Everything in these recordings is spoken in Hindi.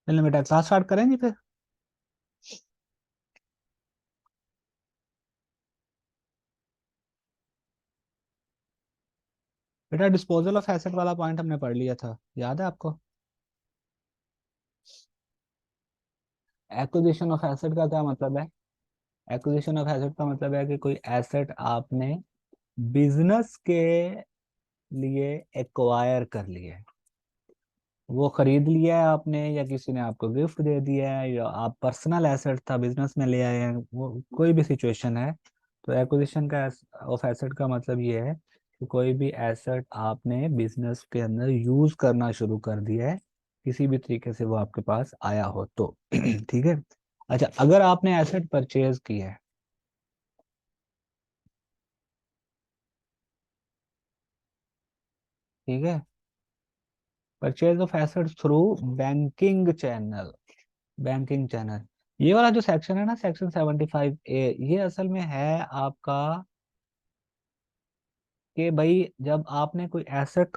चलिए बेटा क्लास स्टार्ट करेंगे फिर। बेटा डिस्पोजल ऑफ एसेट वाला पॉइंट हमने पढ़ लिया था, याद है आपको? एक्विजिशन ऑफ एसेट का क्या मतलब है? एक्विजिशन ऑफ एसेट का मतलब है कि कोई एसेट आपने बिजनेस के लिए एक्वायर कर लिया है। वो खरीद लिया है आपने, या किसी ने आपको गिफ्ट दे दिया है, या आप पर्सनल एसेट था बिजनेस में ले आए हैं, वो कोई भी सिचुएशन है। तो एक्विजिशन का ऑफ एसेट का मतलब ये है कि कोई भी एसेट आपने बिजनेस के अंदर यूज करना शुरू कर दिया है, किसी भी तरीके से वो आपके पास आया हो तो ठीक है। अच्छा, अगर आपने एसेट परचेज किया है, ठीक है, purchase of asset through banking channel, banking channel, ये वाला जो सेक्शन है ना, सेक्शन 75A, ये असल में है आपका कि भाई जब आपने कोई एसेट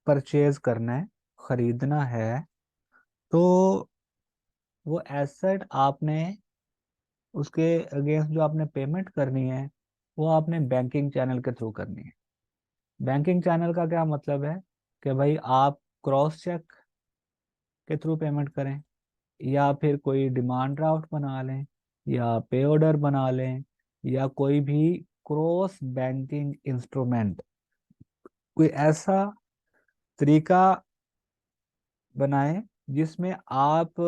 परचेज करना है, खरीदना है, तो वो एसेट आपने, उसके अगेंस्ट जो आपने पेमेंट करनी है, वो आपने बैंकिंग चैनल के थ्रू करनी है। बैंकिंग चैनल का क्या मतलब है कि भाई आप क्रॉस चेक के थ्रू पेमेंट करें, या फिर कोई डिमांड ड्राफ्ट बना लें, या पे ऑर्डर बना लें, या कोई भी क्रॉस बैंकिंग इंस्ट्रूमेंट, कोई ऐसा तरीका बनाएं जिसमें आप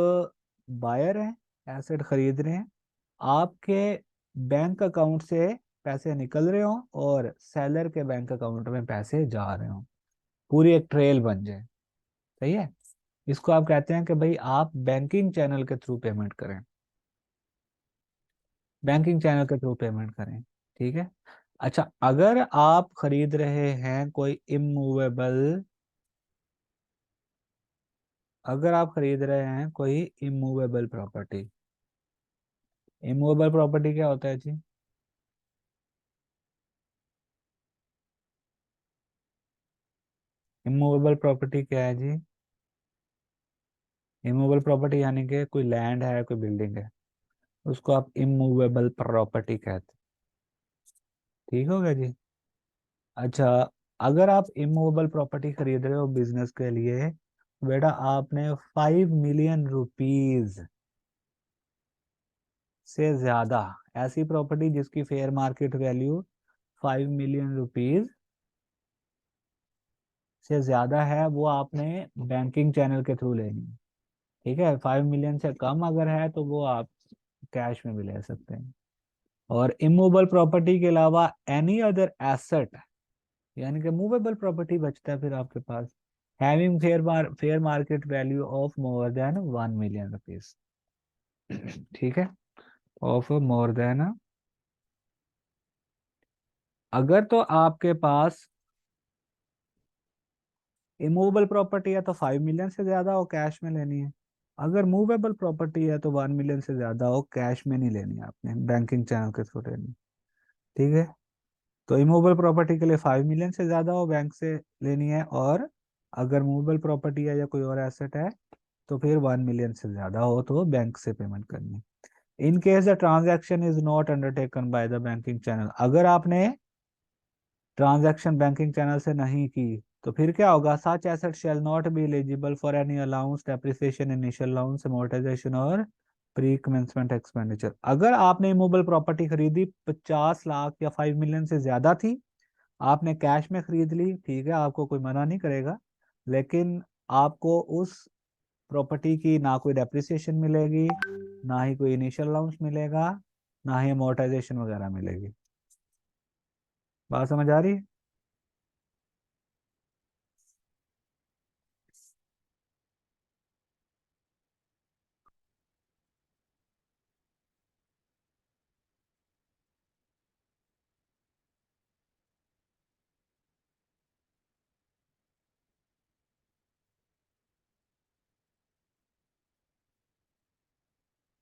बायर हैं, एसेट खरीद रहे हैं, आपके बैंक अकाउंट से पैसे निकल रहे हो और सेलर के बैंक अकाउंट में पैसे जा रहे हो, पूरी एक ट्रेल बन जाए। सही है। इसको आप कहते हैं कि भाई आप बैंकिंग चैनल के थ्रू पेमेंट करें, बैंकिंग चैनल के थ्रू पेमेंट करें। ठीक है। अच्छा, अगर आप खरीद रहे हैं कोई इमूवेबल, अगर आप खरीद रहे हैं कोई इमूवेबल प्रॉपर्टी, इमूवेबल प्रॉपर्टी क्या होता है जी? इमूवेबल प्रॉपर्टी क्या है जी? इमूवेबल प्रॉपर्टी यानी कि कोई लैंड है, कोई बिल्डिंग है, उसको आप इमूवेबल प्रॉपर्टी कहते हैं। ठीक हो गया जी। अच्छा, अगर आप इमूवेबल प्रॉपर्टी खरीद रहे हो बिजनेस के लिए, बेटा आपने 5 मिलियन रुपीज से ज्यादा, ऐसी प्रॉपर्टी जिसकी fair market value 5 million rupees से ज्यादा है, वो आपने बैंकिंग चैनल के थ्रू लेनी है। ठीक है, 5 मिलियन से कम अगर है तो वो आप कैश में भी ले सकते हैं। और इमूवेबल प्रॉपर्टी के अलावा एनी अदर एसेट, यानी कि मूवेबल प्रॉपर्टी बचता है फिर आपके पास, having fair market value of more than 1 million rupees. ठीक है, ऑफ मोर देन, अगर तो आपके पास इमूवेबल प्रॉपर्टी है तो 5 मिलियन से ज्यादा हो, कैश में लेनी है। अगर मूवेबल प्रॉपर्टी है तो 1 मिलियन से ज्यादा हो, कैश में नहीं लेनी है, आपने बैंकिंग चैनल के थ्रू लेनी है। ठीक है। तो इमूवेबल प्रॉपर्टी के लिए 5 मिलियन से ज्यादा हो, बैंक से लेनी है। और अगर मूवेबल प्रॉपर्टी है या कोई और एसेट है तो फिर 1 मिलियन से ज्यादा हो तो बैंक से पेमेंट करनी है। In case the transaction is not undertaken by the banking channel, अगर आपने ट्रांजैक्शन बैंकिंग चैनल से नहीं की तो फिर क्या होगा? Such asset shall not be eligible for any allowance, depreciation, initial allowance, amortisation और प्री कमेंसमेंट एक्सपेंडिचर। अगर आपने इमूवेबल प्रॉपर्टी खरीदी 50 लाख या 5 मिलियन से ज्यादा थी, आपने कैश में खरीद ली, ठीक है, आपको कोई मना नहीं करेगा, लेकिन आपको उस प्रॉपर्टी की ना कोई डेप्रिसिएशन मिलेगी, ना ही कोई इनिशियल अलाउंस मिलेगा, ना ही अमोर्टाइजेशन वगैरह मिलेगी। बात समझ आ रही है?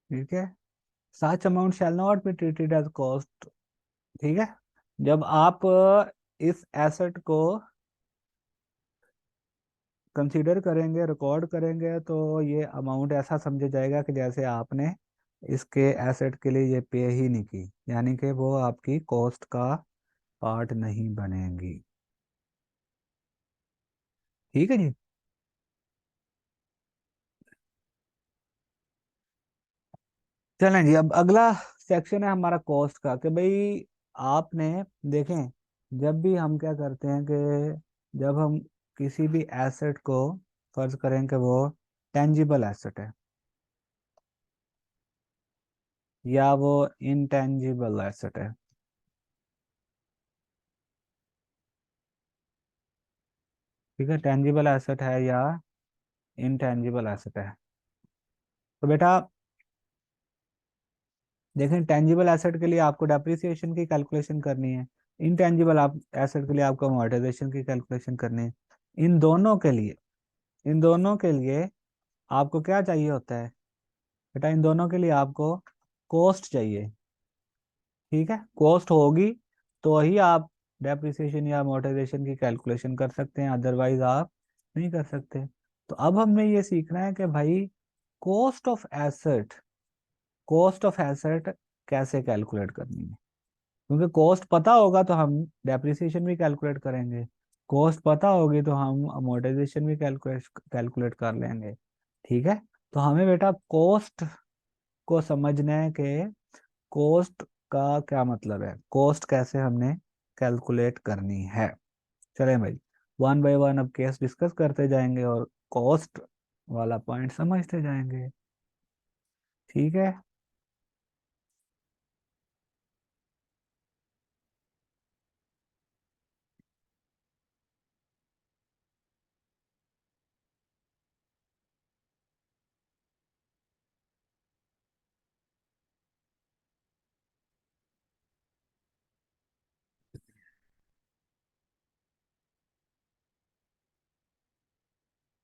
ठीक है। Such amount shall not be treated as cost. ठीक है। जब आप इस एसेट को कंसीडर करेंगे, रिकॉर्ड करेंगे, तो ये अमाउंट ऐसा समझा जाएगा कि जैसे आपने इसके एसेट के लिए ये पे ही नहीं की, यानी कि वो आपकी कॉस्ट का पार्ट नहीं बनेंगी। ठीक है जी। चलें जी, अब अगला सेक्शन है हमारा कॉस्ट का, कि भाई आपने देखें, जब भी हम क्या करते हैं कि जब हम किसी भी एसेट को फर्ज करें कि वो टेंजिबल एसेट है या वो इनटेंजिबल एसेट है। ठीक है, टेंजिबल एसेट है या इनटेंजिबल एसेट है। तो बेटा देखें, टेंजिबल एसेट के लिए आपको डेप्रिसिएशन की कैलकुलेशन करनी है, इनटेंजिबल आप एसेट के लिए आपको अमोर्टाइजेशन की कैलकुलेशन करनी है। इन दोनों के लिए इन दोनों के लिए आपको क्या चाहिए होता है बेटा? इन दोनों के लिए आपको कॉस्ट चाहिए। ठीक है, कॉस्ट होगी तो ही आप डेप्रिसिएशन या अमोर्टाइजेशन की कैलकुलेशन कर सकते हैं, अदरवाइज आप नहीं कर सकते। तो अब हमें ये सीखना है कि भाई cost of asset cost of asset कैसे कैलकुलेट करनी है। क्योंकि कॉस्ट पता होगा तो हम डेप्रिसिएशन भी कैलकुलेट करेंगे, कॉस्ट पता होगी तो हम अमोर्टाइजेशन भी कैलकुलेट कैलकुलेट कर लेंगे। ठीक है, तो हमें बेटा कॉस्ट को समझना है कि कॉस्ट का क्या मतलब है, कॉस्ट कैसे हमने कैलकुलेट करनी है। चलें भाई, वन बाय वन अब केस डिस्कस करते जाएंगे और कॉस्ट वाला पॉइंट समझते जाएंगे। ठीक है।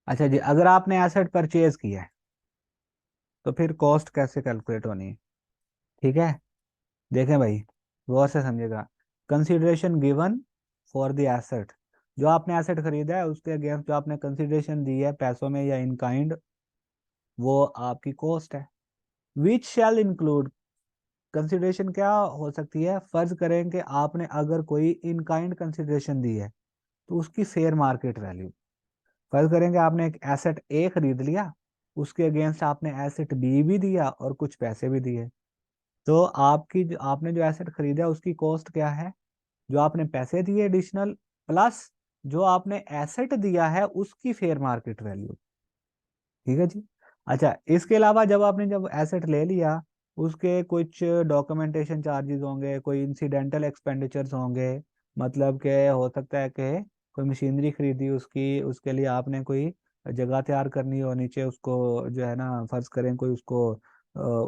अच्छा जी, अगर आपने एसेट परचेज किया है तो फिर कॉस्ट कैसे कैलकुलेट होनी है? ठीक है, देखें भाई, गौर से समझिएगा। Consideration given for the asset, जो आपने एसेट खरीदा है उसके अगेंस्ट जो आपने कंसिडरेशन दी है पैसों में या इन काइंड, वो आपकी कॉस्ट है। विच शैल इंक्लूड, कंसिडरेशन क्या हो सकती है? फर्ज करें कि आपने अगर कोई इन काइंड कंसिडरेशन दी है तो उसकी फेयर मार्केट वैल्यू। फर्ज करें कि आपने एक एसेट ए खरीद लिया, उसके अगेंस्ट आपने एसेट बी भी दिया और कुछ पैसे भी दिए, तो आपने जो एसेट खरीदा उसकी कॉस्ट क्या है? जो आपने पैसे दिए एडिशनल, प्लस जो आपने एसेट दिया है उसकी फेयर मार्केट वैल्यू। ठीक है जी। अच्छा, इसके अलावा जब एसेट ले लिया, उसके कुछ डॉक्यूमेंटेशन चार्जेस होंगे, कोई इंसिडेंटल एक्सपेंडिचर्स होंगे। मतलब कि हो सकता है कि कोई मशीनरी खरीदी, उसके लिए आपने कोई जगह तैयार करनी हो नीचे, उसको जो है ना, फर्ज करें कोई उसको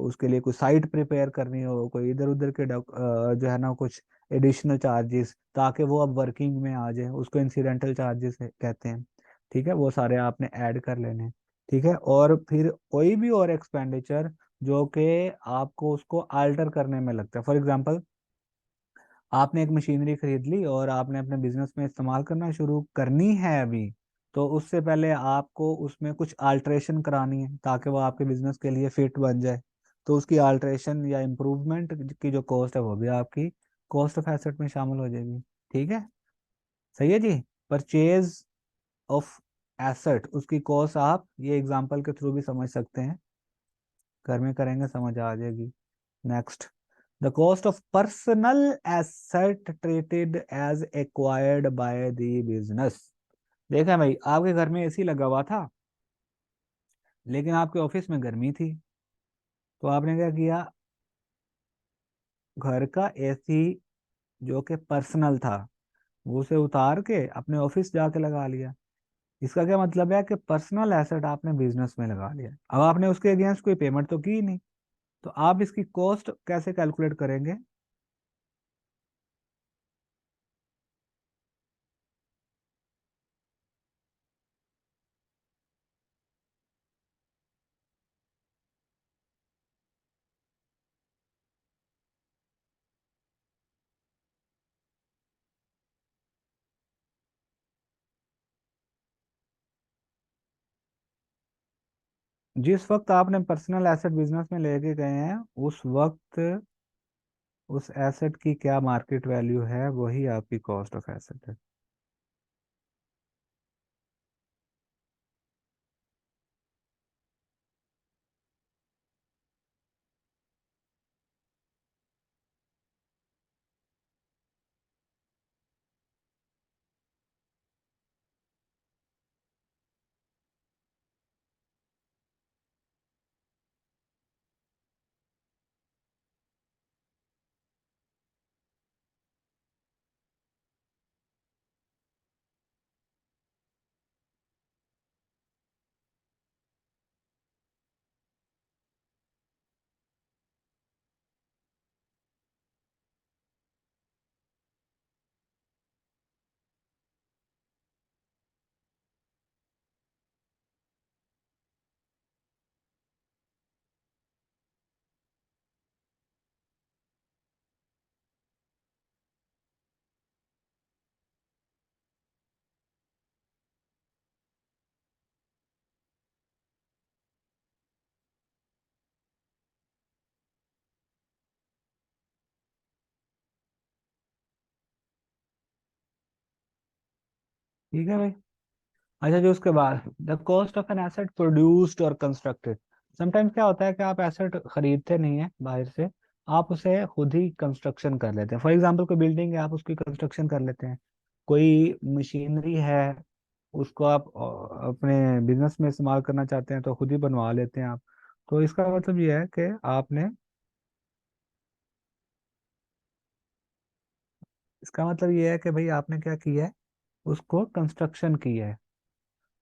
उसके लिए कोई साइट प्रिपेयर करनी हो, कोई इधर उधर के जो है ना कुछ एडिशनल चार्जेस, ताकि वो अब वर्किंग में आ जाए, उसको इंसिडेंटल चार्जेस कहते हैं। ठीक है, वो सारे आपने ऐड कर लेने हैं। ठीक है, और फिर कोई भी और एक्सपेंडिचर जो कि आपको उसको अल्टर करने में लगता है। फॉर एग्जांपल, आपने एक मशीनरी खरीद ली और आपने अपने बिजनेस में इस्तेमाल करना शुरू करनी है अभी, तो उससे पहले आपको उसमें कुछ अल्ट्रेशन करानी है ताकि वो आपके बिजनेस के लिए फिट बन जाए। तो उसकी अल्ट्रेशन या इम्प्रूवमेंट की जो कॉस्ट है वो भी आपकी कॉस्ट ऑफ एसेट में शामिल हो जाएगी। ठीक है, सही है जी। परचेज ऑफ एसेट, उसकी कॉस्ट आप ये एग्जांपल के थ्रू भी समझ सकते हैं, घर में करेंगे समझ आ जाएगी। Next, the cost of personal asset treated as acquired by the business. देखा भाई, आपके घर में एसी लगा हुआ था लेकिन आपके ऑफिस में गर्मी थी, तो आपने क्या किया? घर का एसी जो कि पर्सनल था वो उसे उतार के अपने ऑफिस जाके लगा लिया। इसका क्या मतलब है कि पर्सनल एसेट आपने बिजनेस में लगा लिया, अब आपने उसके अगेंस्ट कोई पेमेंट तो की ही नहीं। तो आप इसकी कॉस्ट कैसे कैलकुलेट करेंगे? जिस वक्त आपने पर्सनल एसेट बिजनेस में लेके गए हैं, उस वक्त उस एसेट की क्या मार्केट वैल्यू है, वही आपकी कॉस्ट ऑफ एसेट है। ठीक है भाई। अच्छा, जो उसके बाद the cost of an asset produced और कंस्ट्रक्टेड। समटाइम्स क्या होता है कि आप एसेट खरीदते नहीं है बाहर से, आप उसे खुद ही कंस्ट्रक्शन कर लेते हैं। फॉर एग्जांपल कोई बिल्डिंग है, आप उसकी कंस्ट्रक्शन कर लेते हैं। कोई मशीनरी है, उसको आप अपने बिजनेस में इस्तेमाल करना चाहते हैं तो खुद ही बनवा लेते हैं आप। तो इसका मतलब ये है कि आपने, इसका मतलब ये है कि भाई आपने क्या किया है, उसको कंस्ट्रक्शन किया है।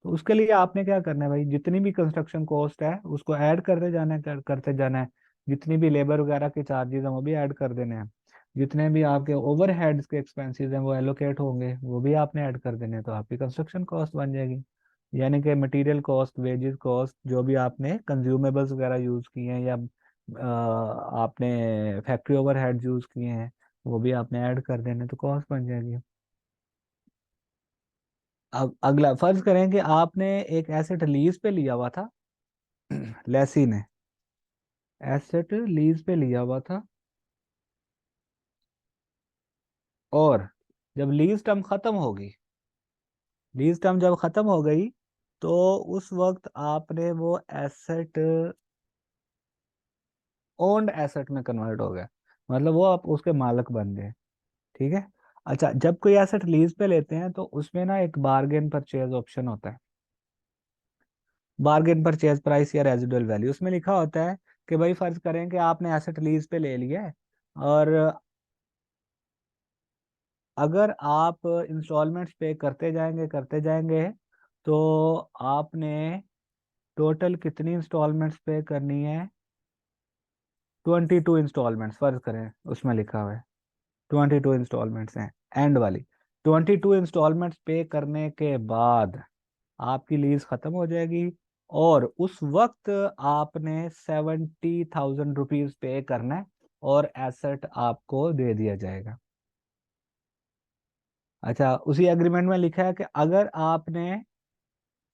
तो उसके लिए आपने क्या करना है भाई, जितनी भी कंस्ट्रक्शन कॉस्ट है उसको ऐड करते जाना है, करते जाना है। जितनी भी लेबर वगैरह के चार्जेस हैं वो भी ऐड कर देने हैं। जितने भी आपके ओवरहेड्स के एक्सपेंसेस हैं वो एलोकेट होंगे, वो भी आपने ऐड कर देने हैं, तो आपकी कंस्ट्रक्शन कॉस्ट बन जाएगी। यानी कि मटेरियल कॉस्ट, वेजेस कॉस्ट, जो भी आपने कंज्यूमेबल्स वगैरह यूज किए हैं, या आपने फैक्ट्री ओवरहेड्स यूज किए हैं, वो भी आपने ऐड कर देने, तो कॉस्ट बन जाएगी। अब अगला फर्ज करें कि आपने एक एसेट लीज पे लिया हुआ था, लेसी ने एसेट लीज पे लिया हुआ था, और जब लीज टर्म खत्म होगी, लीज टर्म जब खत्म हो गई, तो उस वक्त आपने वो एसेट ओन्ड एसेट में कन्वर्ट हो गया, मतलब वो आप उसके मालिक बन गए। ठीक है। अच्छा, जब कोई एसेट लीज पे लेते हैं तो उसमें ना एक बार्गेन परचेज ऑप्शन होता है। बार्गेन परचेज प्राइस या रेजिडुअल वैल्यू, उसमें लिखा होता है कि भाई फर्ज करें कि आपने एसेट लीज पे ले लिया है, और अगर आप इंस्टॉलमेंट्स पे करते जाएंगे तो आपने टोटल कितनी इंस्टॉलमेंट्स पे करनी है, 22 इंस्टॉलमेंट्स फर्ज करें उसमें लिखा हुआ है। 22 इंस्टॉलमेंट्स हैं एंड वाली। 22 इंस्टॉलमेंट्स पे करने के बाद आपकी लीज खत्म हो जाएगी, और उस वक्त आपने 70,000 रुपीज पे करना है, और एसेट आपको दे दिया जाएगा। अच्छा, उसी एग्रीमेंट में लिखा है कि अगर आपने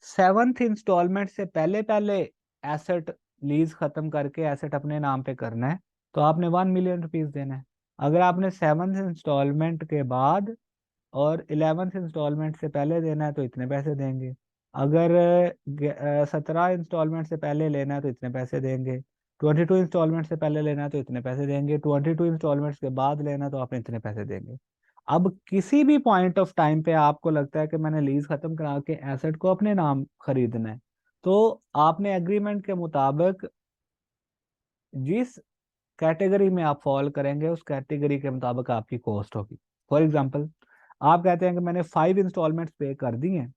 सेवन्थ इंस्टॉलमेंट से पहले पहले एसेट लीज खत्म करके एसेट अपने नाम पे करना है, तो आपने 1 मिलियन रुपीज देना है। अगर आपने सेवन्थ इंस्टॉलमेंट के बाद और 11th इंस्टॉलमेंट से पहले देना है तो इतने पैसे देंगे। अगर 17 इंस्टॉलमेंट से पहले लेना है तो इतने पैसे देंगे। 22 इंस्टॉलमेंट से पहले लेना है तो इतने पैसे देंगे। 22 इंस्टॉलमेंट्स के बाद लेना है तो आपने इतने पैसे देंगे। अब किसी भी पॉइंट ऑफ टाइम पे आपको लगता है कि मैंने लीज खत्म करा के एसेट को अपने नाम खरीदना है, तो आपने एग्रीमेंट के मुताबिक जिस कैटेगरी में आप फॉल करेंगे, उस कैटेगरी के मुताबिक आपकी कॉस्ट होगी। फॉर एग्जाम्पल, आप कहते हैं कि मैंने 5 इंस्टॉलमेंट्स पे कर दी हैं,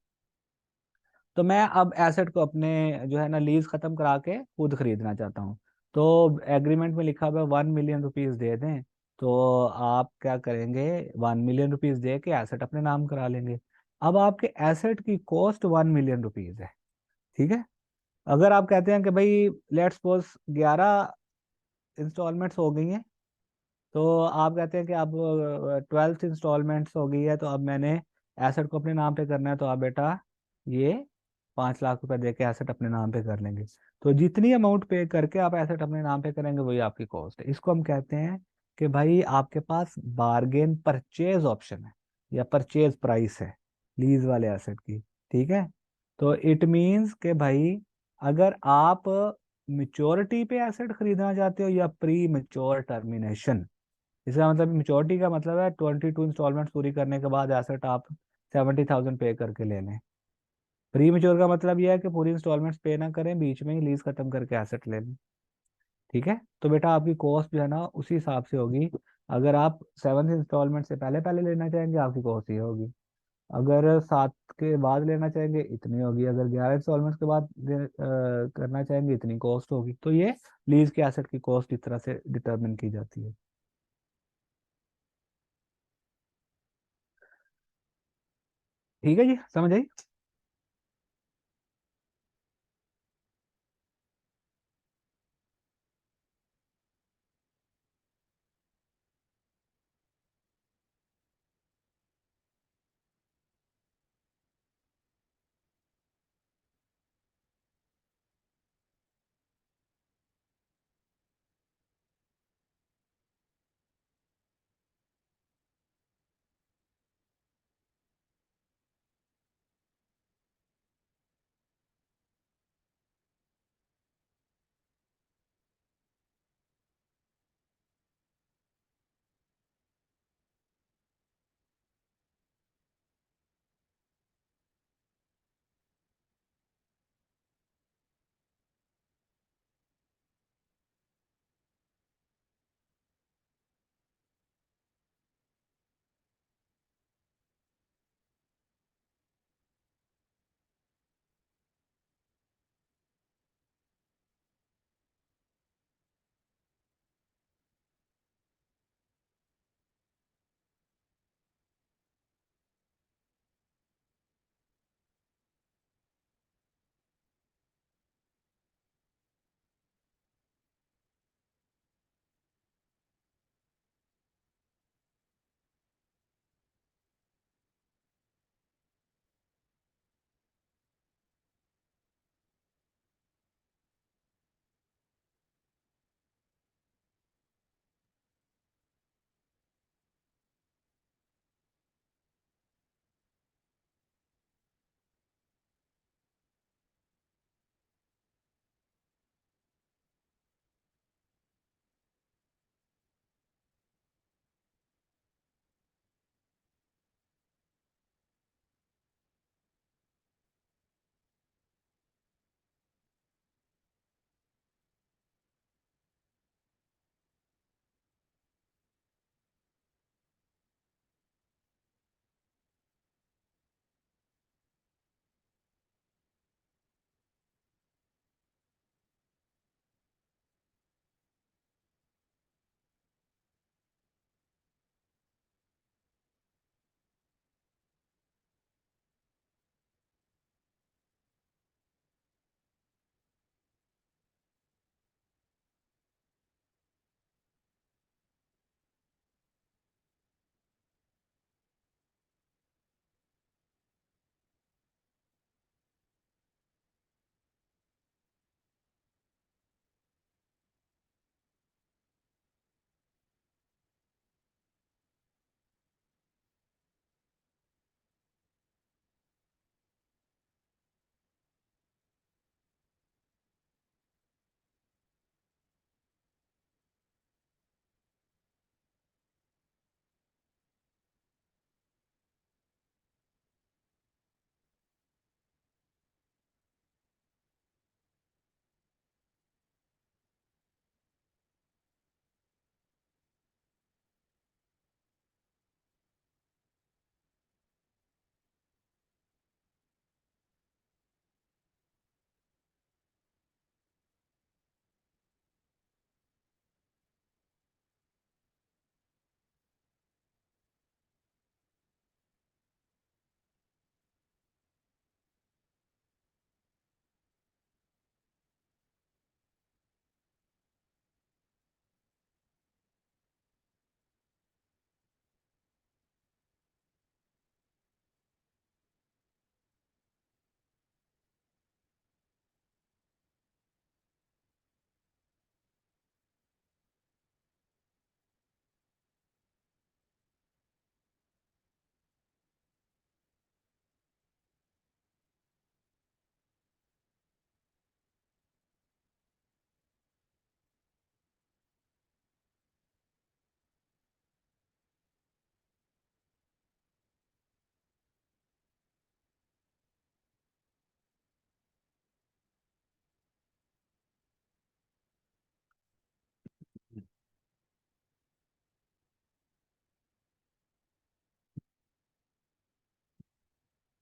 तो मैं अब एसेट को अपने जो है ना लीज खत्म करा के खुद खरीदना चाहता हूँ। तो एग्रीमेंट में लिखा हुआ है 1 मिलियन रुपीज दे दें, तो आप क्या करेंगे, 1 मिलियन रुपीज दे के एसेट अपने नाम करा लेंगे। अब आपके एसेट की कॉस्ट 1 मिलियन रुपीज है। ठीक है। अगर आप कहते हैं कि भाई लेट्स सपोज 11 इंस्टॉलमेंट्स हो गई हैं, तो आप कहते हैं कि अब 12th इंस्टॉलमेंट्स हो गई है, तो अब मैंने एसेट को अपने नाम पे करना है, तो आप बेटा ये 5 लाख रुपए दे के एसेट अपने नाम पे कर लेंगे। तो जितनी अमाउंट पे करके आप एसेट अपने नाम पे करेंगे वही आपकी कॉस्ट है। इसको हम कहते हैं कि भाई आपके पास बार्गेन परचेज ऑप्शन है या परचेज प्राइस है लीज वाले एसेट की। ठीक है। तो इट मीन्स के भाई अगर आप मेच्योरिटी पे एसेट खरीदना चाहते हो या प्री मेच्योर टर्मिनेशन, इसका मतलब मेच्योरिटी का मतलब है 22 इंस्टॉलमेंट पूरी करने के बाद एसेट आप 70,000 पे करके ले लें। प्री मेच्योर का मतलब यह है कि पूरी इंस्टॉलमेंट्स पे ना करें, बीच में ही लीज खत्म करके एसेट ले लें। ठीक है। तो बेटा आपकी कॉस्ट जो है ना उसी हिसाब से होगी। अगर आप 7th इंस्टॉलमेंट से पहले पहले लेना चाहेंगे आपकी कॉस्ट ये होगी। अगर 7 के बाद लेना चाहेंगे इतनी होगी। अगर 11 इंस्टॉलमेंट के बाद करना चाहेंगे इतनी कॉस्ट होगी। तो ये लीज के एसेट की कॉस्ट इस तरह से डिटरमिन की जाती है। ठीक है जी, समझ आई।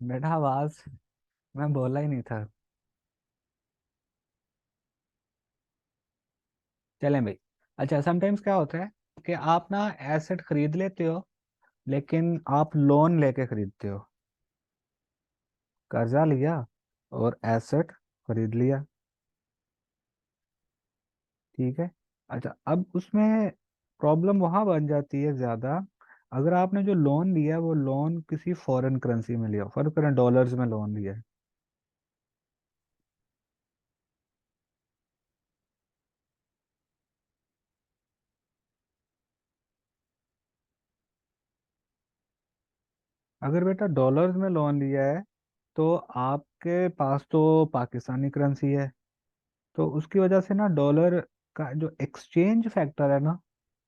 बेटा आवाज मैं बोला ही नहीं था। चलें भाई। अच्छा, समटाइम्स क्या होता है कि आप ना एसेट खरीद लेते हो, लेकिन आप लोन लेके खरीदते हो। कर्जा लिया और एसेट खरीद लिया। ठीक है। अच्छा, अब उसमें प्रॉब्लम वहां बन जाती है ज्यादा, अगर आपने जो लोन लिया है वो लोन किसी फॉरेन करेंसी में लिया, फर्ज करें डॉलर्स में लोन लिया है। अगर बेटा डॉलर्स में लोन लिया है तो आपके पास तो पाकिस्तानी करेंसी है, तो उसकी वजह से ना डॉलर का जो एक्सचेंज फैक्टर है ना,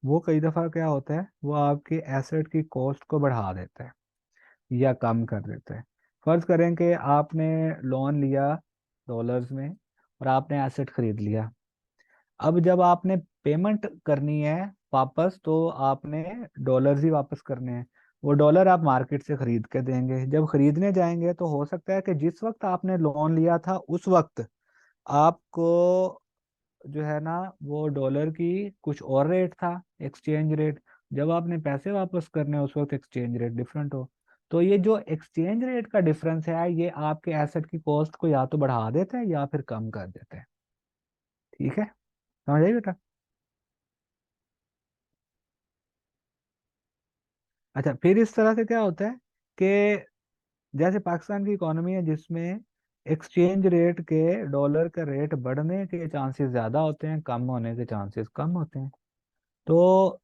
वो कई दफा क्या होता है, वो आपकी एसेट की कॉस्ट को बढ़ा देता है या कम कर देता है। फर्ज करें कि आपने लोन लिया डॉलर्स में और आपने एसेट खरीद लिया। अब जब आपने पेमेंट करनी है वापस, तो आपने डॉलर्स ही वापस करने हैं। वो डॉलर आप मार्केट से खरीद के देंगे। जब खरीदने जाएंगे तो हो सकता है कि जिस वक्त आपने लोन लिया था उस वक्त आपको जो है ना वो डॉलर की कुछ और रेट था, एक्सचेंज रेट। जब आपने पैसे वापस करने उस वक्त एक्सचेंज रेट डिफरेंट हो। तो ये जो एक्सचेंज रेट का डिफरेंस है ये आपके एसेट की कॉस्ट को या तो बढ़ा देता है या फिर कम कर देता है। ठीक है, समझ आई बेटा? अच्छा, फिर इस तरह से क्या होता है कि जैसे पाकिस्तान की इकोनॉमी है जिसमें एक्सचेंज रेट के, डॉलर का रेट बढ़ने के चांसेस ज्यादा होते हैं, कम होने के चांसेस कम होते हैं। तो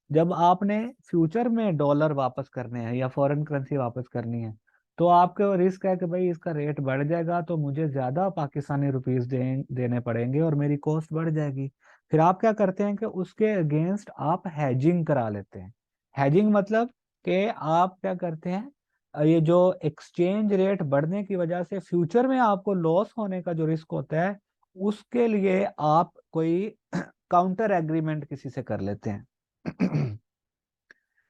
जब आपने फ्यूचर में डॉलर वापस करने हैं या फॉरेन करेंसी वापस करनी है, तो आपके रिस्क है कि भाई इसका रेट बढ़ जाएगा तो मुझे ज्यादा पाकिस्तानी रुपीस देने पड़ेंगे और मेरी कॉस्ट बढ़ जाएगी। फिर आप क्या करते हैं कि उसके अगेंस्ट आप हैजिंग करा लेते हैं। हैजिंग मतलब कि आप क्या करते हैं, ये जो एक्सचेंज रेट बढ़ने की वजह से फ्यूचर में आपको लॉस होने का जो रिस्क होता है, उसके लिए आप कोई काउंटर एग्रीमेंट किसी से कर लेते हैं।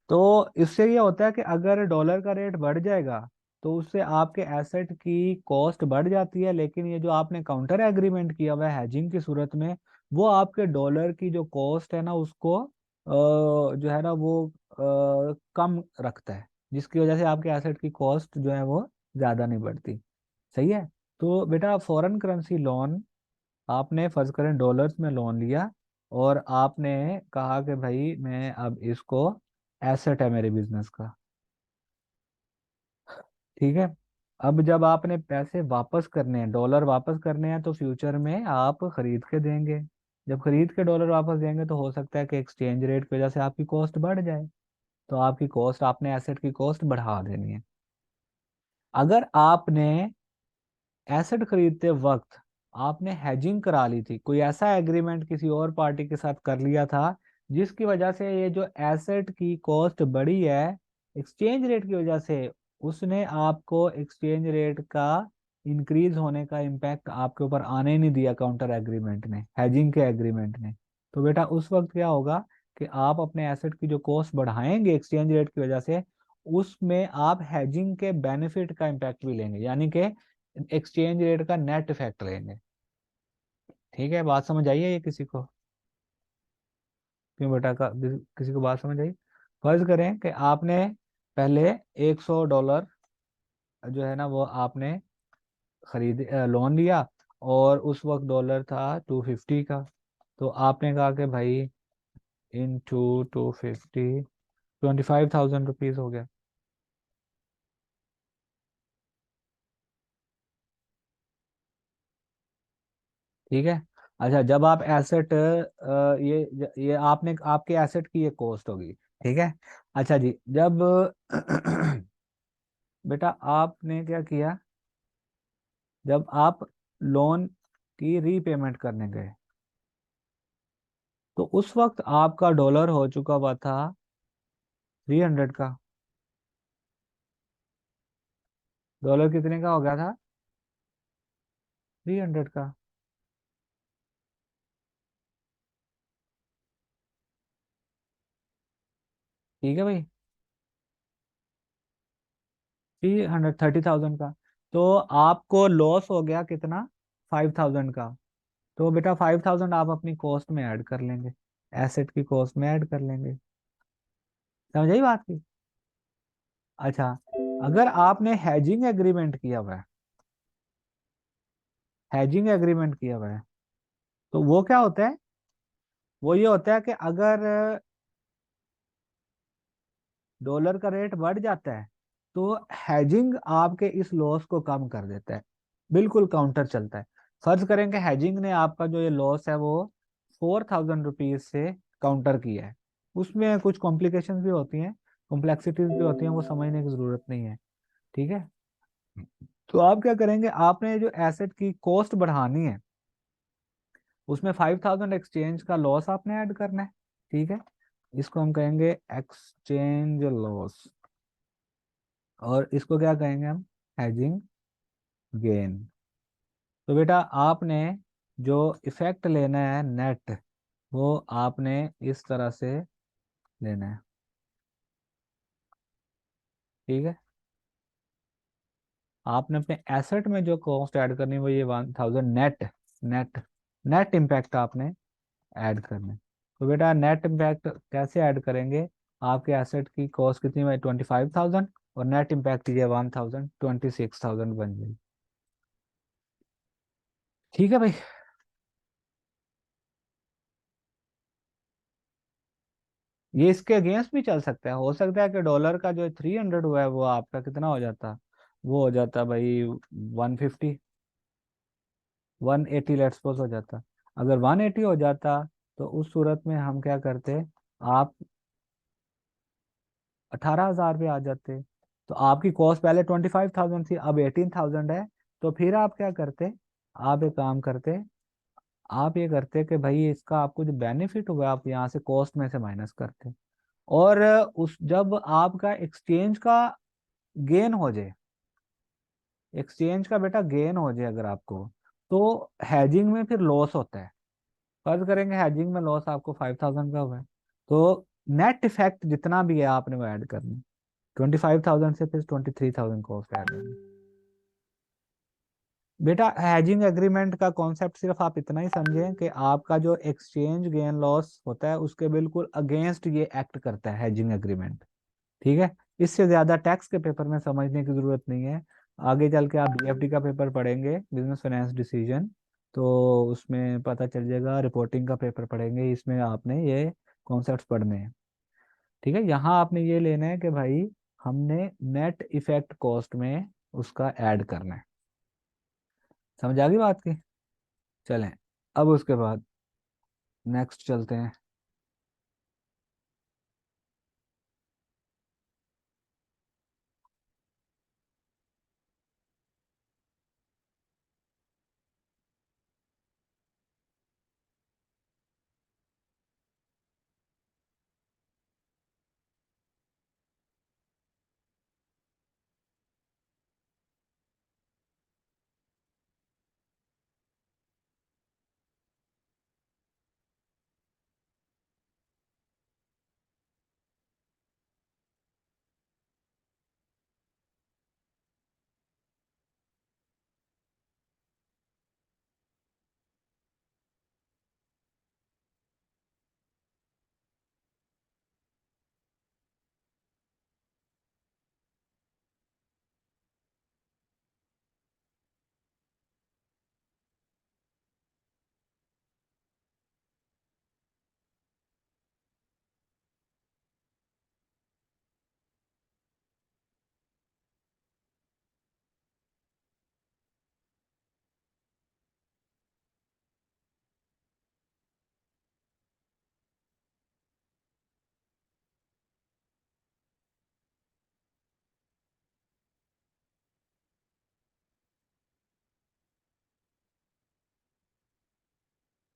तो इससे ये होता है कि अगर डॉलर का रेट बढ़ जाएगा तो उससे आपके एसेट की कॉस्ट बढ़ जाती है, लेकिन ये जो आपने काउंटर एग्रीमेंट किया हुआ है हैजिंग की सूरत में, वो आपके डॉलर की जो कॉस्ट है ना उसको जो है ना वो कम रखता है, जिसकी वजह से आपके एसेट की कॉस्ट जो है वो ज्यादा नहीं बढ़ती। सही है। तो बेटा फॉरेन करेंसी लोन, आपने फर्ज करें डॉलर्स में लोन लिया और आपने कहा कि भाई मैं अब इसको, एसेट है मेरे बिजनेस का। ठीक है। अब जब आपने पैसे वापस करने हैं, डॉलर वापस करने हैं, तो फ्यूचर में आप खरीद के देंगे। जब खरीद के डॉलर वापस देंगे तो हो सकता है कि एक्सचेंज रेट की वजह से आपकी कॉस्ट बढ़ जाए, तो आपकी कॉस्ट, आपने एसेट की कॉस्ट बढ़ा देनी है। अगर आपने एसेट खरीदते वक्त आपने हैजिंग करा ली थी, कोई ऐसा एग्रीमेंट किसी और पार्टी के साथ कर लिया था जिसकी वजह से ये जो एसेट की कॉस्ट बढ़ी है एक्सचेंज रेट की वजह से, उसने आपको एक्सचेंज रेट का इंक्रीज होने का इम्पैक्ट आपके ऊपर आने ही नहीं दिया काउंटर एग्रीमेंट ने, हैजिंग के एग्रीमेंट ने, तो बेटा उस वक्त क्या होगा कि आप अपने एसेट की जो कॉस्ट बढ़ाएंगे एक्सचेंज रेट की वजह से, उसमें आप हैजिंग के बेनिफिट का इम्पैक्ट भी लेंगे, यानी कि एक्सचेंज रेट का नेट इफेक्ट लेंगे। ठीक है, बात समझ आई है ये किसी को? क्यों बेटा का किसी को बात समझ आई? फर्ज करें कि आपने पहले $100 जो है ना वो आपने खरीद लोन लिया, और उस वक्त डॉलर था 250 का। तो आपने कहा कि भाई इंटू 250, ₹25,000 हो गया। ठीक है। अच्छा, जब आप एसेट, ये आपने, आपके एसेट की ये कॉस्ट होगी। ठीक है। अच्छा जी, जब बेटा आपने क्या किया, जब आप लोन की रीपेमेंट करने गए तो उस वक्त आपका डॉलर हो चुका हुआ था 300 का। डॉलर कितने का हो गया था? 300 का। ठीक है भाई। 330,000 का। तो आपको लॉस हो गया कितना, 5,000 का। तो बेटा 5,000 आप अपनी कॉस्ट में ऐड कर लेंगे, एसेट की कॉस्ट में ऐड कर लेंगे। समझ आई बात की। अच्छा, अगर आपने हैजिंग एग्रीमेंट किया हुआ है, हैजिंग एग्रीमेंट किया हुआ है, तो वो क्या होता है, वो ये होता है कि अगर डॉलर का रेट बढ़ जाता है तो हैजिंग आपके इस लॉस को कम कर देता है, बिल्कुल काउंटर चलता है। फर्ज करें कि हैजिंग ने आपका जो ये लॉस है वो 4,000 रुपीज से काउंटर किया है। उसमें कुछ कॉम्प्लिकेशंस भी होती हैं, कॉम्प्लेक्सिटीज भी होती हैं, वो समझने की जरूरत नहीं है। ठीक है। तो आप क्या करेंगे, आपने जो एसेट की कॉस्ट बढ़ानी है उसमें 5,000 एक्सचेंज का लॉस आपने ऐड करना है। ठीक है। इसको हम कहेंगे एक्सचेंज लॉस, और इसको क्या कहेंगे हम, हैजिंग गेन। तो बेटा आपने जो इफेक्ट लेना है नेट, वो आपने इस तरह से लेना है। ठीक है। आपने अपने एसेट में जो कॉस्ट ऐड करनी है वो ये 1,000 नेट, नेट नेट इम्पैक्ट आपने ऐड करना है। तो बेटा नेट इम्पैक्ट कैसे ऐड करेंगे, आपके एसेट की कॉस्ट कितनी है, 25,000, और नेट इम्पैक्ट ये 1,000, 26,000 बन जाएगी। ठीक है भाई। ये इसके अगेंस्ट भी चल सकता है, हो सकता है कि डॉलर का जो 300 हुआ है वो आपका कितना हो जाता, वो हो जाता भाई 150, 180 लेट्स सपोज हो जाता। अगर 180 हो जाता तो उस सूरत में हम क्या करते, आप 18,000 पे आ जाते। तो आपकी कॉस्ट पहले 25,000 थी, अब 18,000 है। तो फिर आप क्या करते, आप एक काम करते, आप ये करते कि भाई इसका आपको जो बेनिफिट हुआ आप यहाँ से कॉस्ट में से माइनस करते। और उस जब आपका एक्सचेंज का गेन हो जाए, एक्सचेंज का बेटा गेन हो जाए अगर आपको, तो हैजिंग में फिर लॉस होता है। फर्ज करेंगे हैजिंग में लॉस आपको 5,000 का हुआ है, तो नेट इफेक्ट जितना भी है आपने वो ऐड करना, 25,000 से फिर 23,000 कॉस्ट ऐड करनी। बेटा हैजिंग एग्रीमेंट का कॉन्सेप्ट सिर्फ आप इतना ही समझें कि आपका जो एक्सचेंज गेन लॉस होता है उसके बिल्कुल अगेंस्ट ये एक्ट करता है हैजिंग एग्रीमेंट। ठीक है। इससे ज्यादा टैक्स के पेपर में समझने की जरूरत नहीं है। आगे चल के आप बीएफडी का पेपर पढ़ेंगे, बिजनेस फाइनेंस डिसीजन, तो उसमें पता चल जाएगा, रिपोर्टिंग का पेपर पढ़ेंगे, इसमें आपने ये कॉन्सेप्ट्स पढ़ने हैं। ठीक है। यहाँ आपने ये लेना है कि भाई हमने नेट इफेक्ट कॉस्ट में उसका ऐड करना है। समझ आ गई बात की। चलें, अब उसके बाद नेक्स्ट चलते हैं।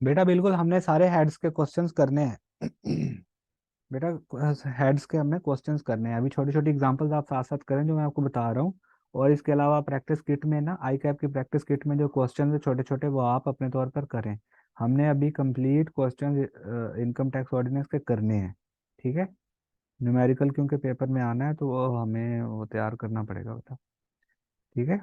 बेटा बिल्कुल हमने सारे हेड्स के क्वेश्चंस करने हैं। बेटा हेड्स के हमने क्वेश्चंस करने हैं, अभी छोटी छोटी एग्जांपल्स आप साथ साथ करें जो मैं आपको बता रहा हूँ। और इसके अलावा प्रैक्टिस किट में ना, आई कैप की प्रैक्टिस किट में जो क्वेश्चन है छोटे छोटे वो आप अपने तौर पर करें। हमने अभी complete question income tax ordinance के करने हैं। ठीक है। न्यूमेरिकल क्योंकि पेपर में आना है तो वो हमें वो तैयार करना पड़ेगा बता। ठीक है।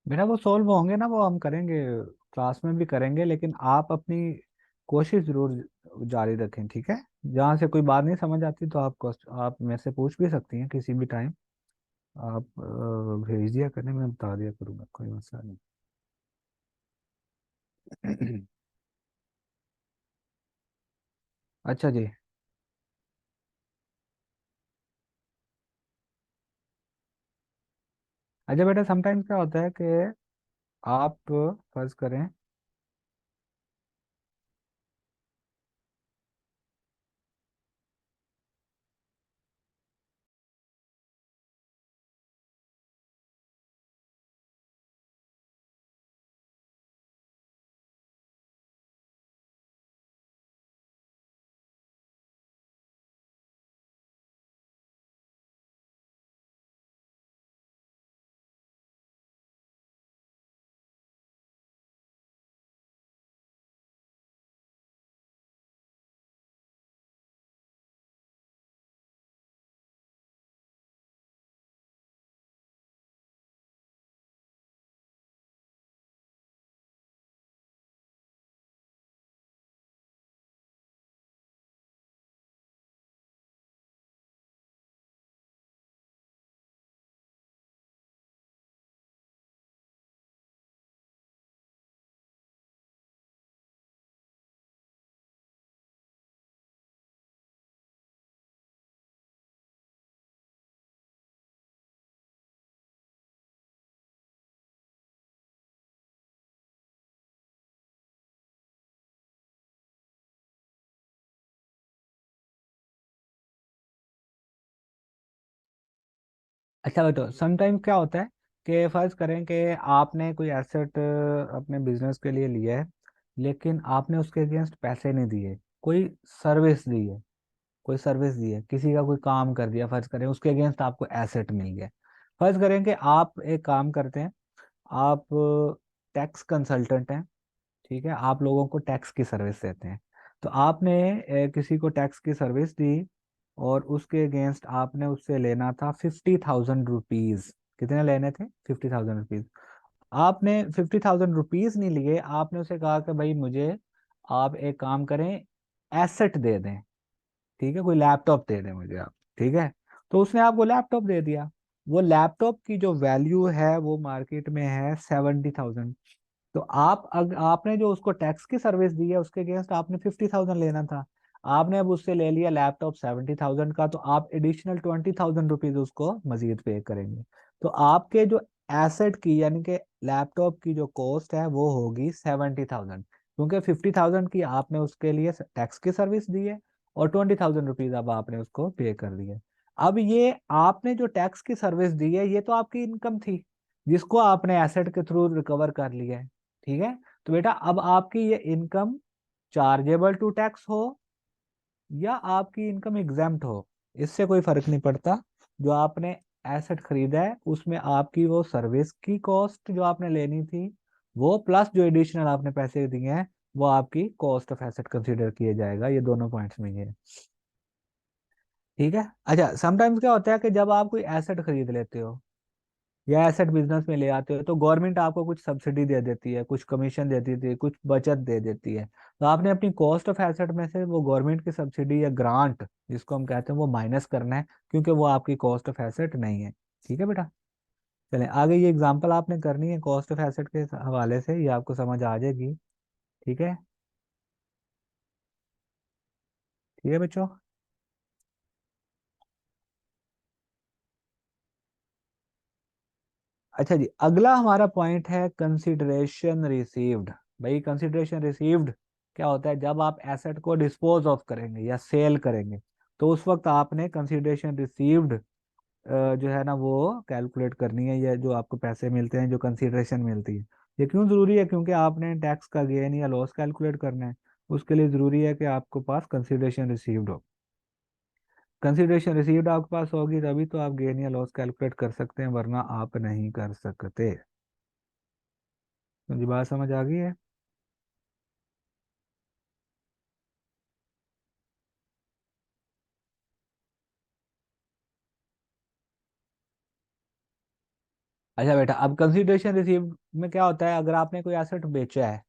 बेटा वो सॉल्व होंगे ना, वो हम करेंगे, क्लास में भी करेंगे, लेकिन आप अपनी कोशिश जरूर जारी रखें, ठीक है। जहाँ से कोई बात नहीं समझ आती तो आप मेरे से पूछ भी सकती हैं किसी भी टाइम। आप भेज दिया करने, मैं बता दिया करूँगा, कोई मसला नहीं। अच्छा जी। अच्छा बेटा, समटाइम्स क्या होता है कि आप फर्ज करें। अच्छा बेटो, समटाइम क्या होता है कि फर्ज करें कि आपने कोई एसेट अपने बिजनेस के लिए लिया है, लेकिन आपने उसके अगेंस्ट पैसे नहीं दिए, कोई सर्विस दी है, कोई सर्विस दी है, किसी का कोई काम कर दिया, फर्ज करें उसके अगेंस्ट आपको एसेट मिल गया। फर्ज करें कि आप एक काम करते हैं, आप टैक्स कंसल्टेंट हैं, ठीक है, आप लोगों को टैक्स की सर्विस देते हैं। तो आपने किसी को टैक्स की सर्विस दी, और उसके अगेंस्ट आपने उससे लेना था 50,000 रुपीज। कितने लेने थे? 50,000 रुपीज। आपने 50,000 रुपीज नहीं लिए, आपने उसे कहा कि भाई मुझे आप एक काम करें, एसेट दे दें, ठीक है, कोई लैपटॉप दे दें मुझे आप, ठीक है। तो उसने आपको लैपटॉप दे दिया। वो लैपटॉप की जो वैल्यू है वो मार्केट में है 70,000। तो आपने जो उसको टैक्स की सर्विस दी है उसके अगेंस्ट आपने 50,000 लेना था। आपने अब उससे ले लिया लैपटॉप 70,000 का, तो आप एडिशनल 20,000 रुपीज उसको मजीद पे करेंगे। तो आपके जो एसेट की यानी कि लैपटॉप की जो कॉस्ट है वो होगी 70,000, क्योंकि 50,000 की आपने उसके लिए टैक्स की सर्विस दी है, और 20,000 रुपीज अब आपने उसको पे कर दिया। अब ये आपने जो टैक्स की सर्विस दी है ये तो आपकी इनकम थी, जिसको आपने एसेट के थ्रू रिकवर कर लिया है, ठीक है। तो बेटा अब आपकी ये इनकम चार्जेबल टू टैक्स हो या आपकी इनकम एग्जेम्प्ट हो, इससे कोई फर्क नहीं पड़ता। जो आपने एसेट खरीदा है उसमें आपकी वो सर्विस की कॉस्ट जो आपने लेनी थी, वो प्लस जो एडिशनल आपने पैसे दिए हैं, वो आपकी कॉस्ट ऑफ एसेट कंसीडर किए जाएगा। ये दोनों पॉइंट्स में ही है, ठीक है। अच्छा, समटाइम्स क्या होता है कि जब आप कोई एसेट खरीद लेते हो या एसेट बिजनेस में ले आते हो, तो गवर्नमेंट आपको कुछ सब्सिडी दे देती है, कुछ कमीशन दे देती है, कुछ बचत दे देती है। तो आपने अपनी कॉस्ट ऑफ एसेट में से वो गवर्नमेंट की सब्सिडी या ग्रांट जिसको हम कहते हैं वो माइनस करना है, क्योंकि वो आपकी कॉस्ट ऑफ एसेट नहीं है, ठीक है बेटा। चलें आगे, ये एग्जांपल आपने करनी है कॉस्ट ऑफ एसेट के हवाले से, ये आपको समझ आ जाएगी, ठीक है। ठीक है बच्चों। अच्छा जी, अगला हमारा पॉइंट है कंसिडरेशन रिसीव्ड। भाई कंसिडरेशन रिसीव्ड क्या होता है? जब आप एसेट को डिस्पोज ऑफ करेंगे या सेल करेंगे, तो उस वक्त आपने कंसिडरेशन रिसीव्ड जो है ना वो कैलकुलेट करनी है, या जो आपको पैसे मिलते हैं, जो कंसिडरेशन मिलती है। ये क्यों जरूरी है? क्योंकि आपने टैक्स का गेन या लॉस कैलकुलेट करना है, उसके लिए जरूरी है कि आपके पास कंसिडरेशन रिसीव्ड हो। कंसिडरेशन रिसीव्ड आपके पास होगी तभी तो आप गेन या लॉस कैलकुलेट कर सकते हैं, वरना आप नहीं कर सकते। मुझे बात समझ आ गई है? अच्छा बेटा, अब कंसिडरेशन रिसीव्ड में क्या होता है? अगर आपने कोई एसेट बेचा है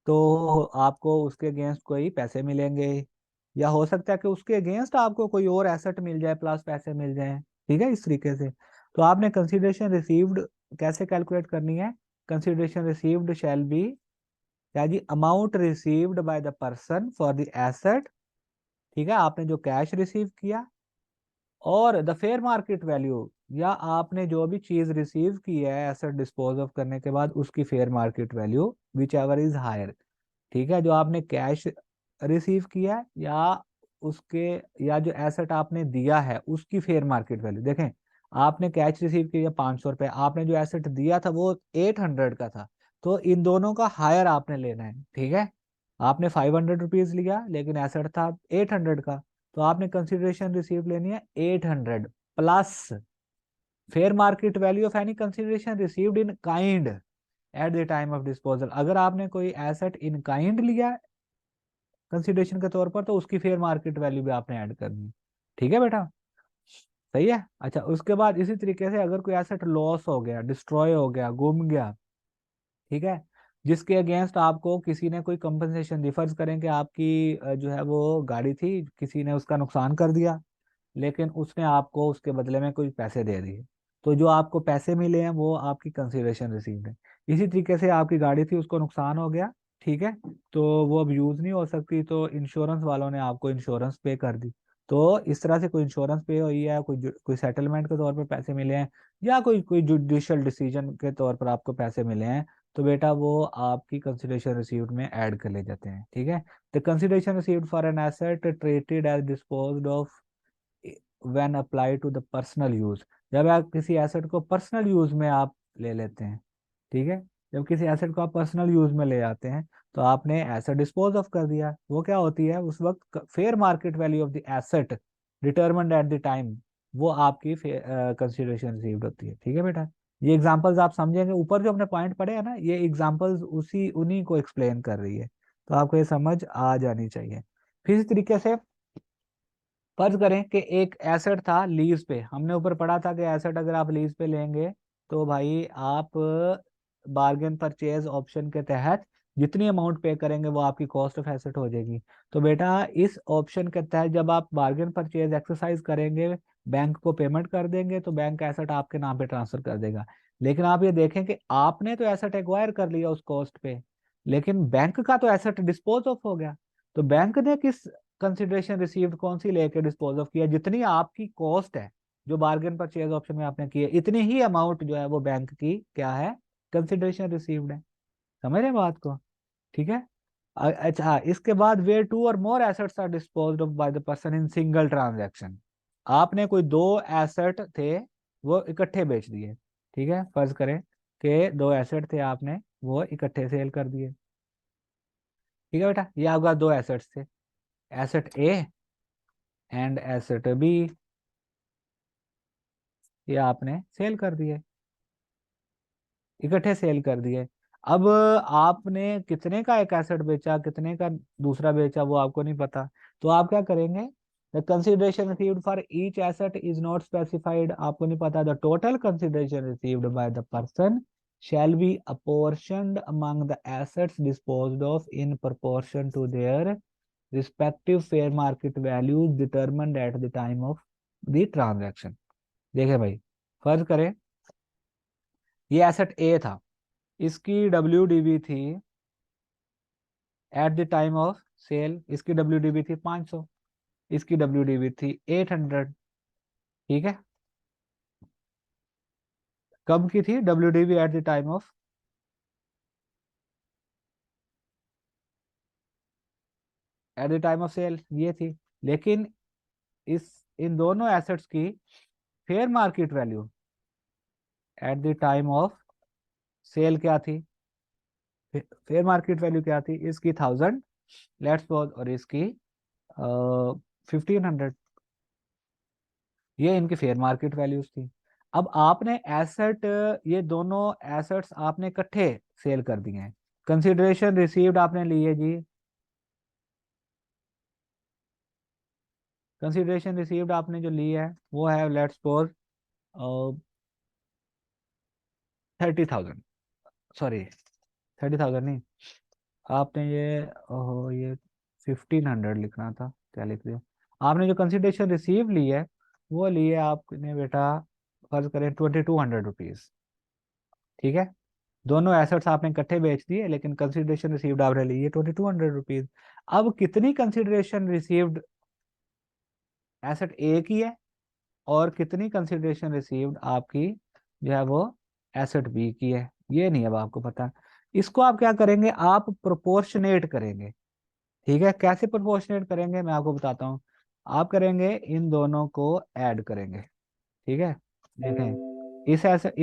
तो आपको उसके अगेंस्ट कोई पैसे मिलेंगे, या हो सकता है कि उसके अगेंस्ट आपको कोई और एसेट मिल जाए प्लस पैसे मिल जाए, ठीक है, इस तरीके से। तो आपने कंसिडरेशन रिसीव्ड कैसे कैलकुलेट करनी है? कंसिडरेशन रिसीव्ड शैल बी, क्या जी, amount received by the person for the asset, ठीक है, आपने जो कैश रिसीव किया, और द फेयर मार्केट वैल्यू, या आपने जो भी चीज रिसीव की है एसेट डिस्पोज ऑफ करने के बाद उसकी fair market value, whichever is higher, ठीक है। जो आपने कैश रिसीव किया है या उसके, या जो एसेट आपने दिया है उसकी फेयर मार्केट वैल्यू देखें। आपने कैश रिसीव किया 500 रुपये, आपने जो एसेट दिया था वो 800 का था, तो इन दोनों का हायर आपने लेना है, ठीक है। आपने 500 रुपीज लिया लेकिन एसेट था 800 का, तो आपने कंसिडरेशन रिसीव लेनी है 800 plus fair market value of any consideration received in kind eight the time of disposal. अगर आपने कोई एसेट इन काइंड लिया कंसिडरेशन के तौर पर, तो उसकी फेयर मार्केट वैल्यू भी आपने ऐड करनी है, ठीक है बेटा। सही है। अच्छा, उसके बाद इसी तरीके से अगर कोई एसेट लॉस हो गया, डिस्ट्रॉय हो गया, गुम गया, ठीक है, जिसके अगेंस्ट आपको किसी ने कोई कंपनसेशन दी, फर्ज करें कि आपकी जो है वो गाड़ी थी, किसी ने उसका नुकसान कर दिया, लेकिन उसने आपको उसके बदले में कुछ पैसे दे दिए, तो जो आपको पैसे मिले हैं वो आपकी कंसिडरेशन रिसीव्ड है। इसी तरीके से आपकी गाड़ी थी, उसको नुकसान हो गया, ठीक है, तो वो अब यूज नहीं हो सकती, तो इंश्योरेंस वालों ने आपको इंश्योरेंस पे कर दी। तो इस तरह से कोई इंश्योरेंस पे हुई है, कोई सेटलमेंट के तौर पर पैसे मिले हैं, या कोई कोई जुडिशियल डिसीजन के तौर पर आपको पैसे मिले हैं, तो बेटा वो आपकी कंसिडरेशन रिसीव्ड में ऐड कर ले जाते हैं, ठीक है। The consideration received for an asset treated as disposed of when applied to the personal use, जब आप किसी एसेट को पर्सनल यूज में आप ले लेते हैं, ठीक है, जब किसी एसेट को आप पर्सनल यूज में ले आते हैं तो आपने एसेट डिस्पोज ऑफ कर दिया, वो क्या होती है उस वक्त fair market value of the asset determined eight the time, वो आपकी कंसिडरेशन रिसीव्ड होती है। ठीक है बेटा, ये एग्जांपल्स आप समझेंगे, ऊपर जो हमने पॉइंट पढ़े हैं ना, ये एग्जांपल्स उसी उन्हीं को एक्सप्लेन कर रही है, तो आपको ये समझ आ जानी चाहिए। फिर इस तरीके से फर्ज करें कि एक एसेट था लीज पे, हमने ऊपर पढ़ा था कि एसेट अगर आप लीज पे लेंगे तो भाई आप बार्गेन परचेज ऑप्शन के तहत जितनी अमाउंट पे करेंगे वो आपकी कॉस्ट ऑफ एसेट हो जाएगी। तो बेटा इस ऑप्शन के तहत जब आप बार्गेन परचेज एक्सरसाइज करेंगे, बैंक को पेमेंट कर देंगे तो बैंक एसेट आपके नाम पे ट्रांसफर कर देगा। लेकिन आप ये देखें कि आपने तो एसेट एक्वायर कर लिया उस कॉस्ट पे, लेकिन बैंक का तो एसेट डिस्पोज ऑफ हो गया। तो बैंक ने किस कंसिडरेशन रिसीव्ड कौन सी लेके डिस्पोज ऑफ किया, जितनी आपकी कॉस्ट है जो बार्गेन परचेज ऑप्शन में आपने की है, इतनी ही अमाउंट जो है वो बैंक की क्या है, कंसिडरेशन रिसीव्ड है। समझ रहे हैं बात को? ठीक है। अच्छा, इसके बाद where two or more assets are disposed of by the person in single transaction, आपने कोई दो एसेट थे वो इकट्ठे बेच दिए। ठीक है, फर्ज करें कि दो एसेट थे, आपने वो इकट्ठे सेल कर दिए। ठीक है बेटा, ये आपका दो एसेट्स थे, asset A and asset B, ये आपने सेल कर दिए, इकट्ठे सेल कर दिए। अब आपने कितने का एक एसेट बेचा, कितने का दूसरा बेचा, वो आपको नहीं पता। तो आप क्या करेंगे, the consideration received for each asset is not specified, आपको नहीं पता, the total consideration received by the person shall be apportioned among the assets disposed of in proportion to their respective fair market values determined at the time of the transaction। देखे भाई, फर्ज करें ये एसेट ए था, इसकी WDV थी at the time of sale, इसकी WDV थी 500, इसकी WDV थी 800। ठीक है, कब की थी WDV at the time of, at the time of sale ये थी। लेकिन इस इन दोनों एसेट्स की fair market value at the time of sale क्या थी, फेयर मार्केट वैल्यू क्या थी, इसकी 1000 लेट्स सपोज और इसकी 1500, ये इनकी फेयर मार्केट वैल्यूज थी। अब आपने एसेट, ये दोनों एसेट्स आपने इकट्ठे सेल कर दिए हैं, कंसिडरेशन रिसीव्ड आपने ली है जी, कंसिडरेशन रिसीव्ड आपने जो ली है वो है लेट्स सपोज 30,000, सॉरी 30,000 नहीं, आपने ये, ओहो ये 1500 लिखना था, क्या लिख दिया। आपने जो कंसिडरेशन रिसीव ली है वो ली है आपने बेटा, फर्ज करें 2200 रुपीज। ठीक है, दोनों एसेट्स आपने इकट्ठे बेच दिए लेकिन कंसिडरेशन रिसीव्ड आपने ली है 2200 रुपीज। अब कितनी कंसिडरेशन रिसीव्ड एसेट ए की है और कितनी कंसिडरेशन रिसीव्ड आपकी जो है वो एसेट बी की है, ये नहीं अब आपको पता। इसको आप क्या करेंगे, आप प्रोपोर्शनेट करेंगे। ठीक है, कैसे प्रोपोर्शनेट करेंगे मैं आपको बताता हूँ। आप करेंगे इन दोनों को ऐड करेंगे। ठीक है, देखें